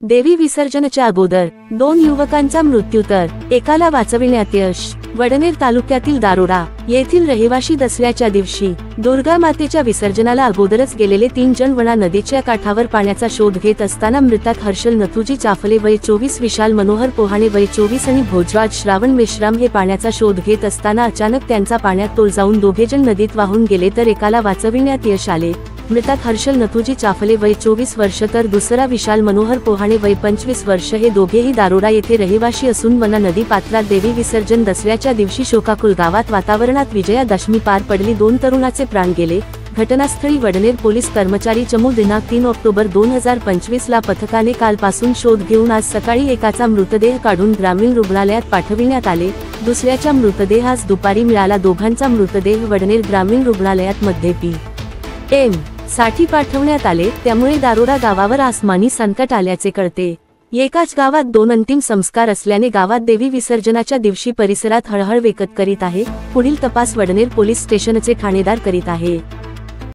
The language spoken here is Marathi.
देवी विसर्जनाच्या अगोदर 2 युवकांचा मृत्यू तर एकाला वाचविण्यात यश। वडनेर तालुक्यातील दारोडा येथील रहिवाशी दसऱ्याच्या दिवशी दुर्गा मातेच्या विसर्जनाला अगोदरच गेलेले 3 जण वणा नदीच्या काठावर पाण्याचा शोध घेत असताना मृतक हर्षल नथुजी चाफले वय 24, विशाल मनोहर पोहाणे वय 24 आणि भोजराज श्रावण मेश्राम हे पाण्याचा शोध घेत असताना अचानक त्यांचा पाण्यात तोल जाऊन दोघेजण नदीत वाहून गेले तर एकाला वाचविण्यात यश आले। मृतक हर्षल नथुजी चाफले वय 24 वर्ष तर दुसरा विशाल मनोहर पोहाणे वय 25 वर्ष हे दोघेही दारोडा येथे रहिवाशी असून वना नदी पात्रात देवी विसर्जन दसऱ्याच्या दिवशी शोकाकुल गावात वातावरणात विजयादशमी पार पडली। 2 तरुणाचे प्राण गेले। घटनास्थळी वडनेर पोलीस कर्मचारी चमू दिनांक 3 ऑक्टोबर 2025 ला पथकाने कालपासून शोध घेऊन आज सकाळी एकाचा मृतदेह काढून ग्रामीण रुग्णालयात पाठविण्यात आले। दुसऱ्याचा मृतदेह आज दुपारी मिळाला। दोघांचा मृतदेह वडनेर ग्रामीण रुग्णालयात मध्ये पी.एम. साठी पाठवण्यात आले, त्यामुळे दारोडा गावावर आसमानी संकट आल्याचे कळते। एकाच गावात 2 अंतिम संस्कार असल्याने गावात देवी विसर्जनाच्या दिवशी परिसरात हळहळ व्यक्त करीत आहे। पुढील तपास वडनेर पोलीस स्टेशनचे ठाणेदार करीत आहे।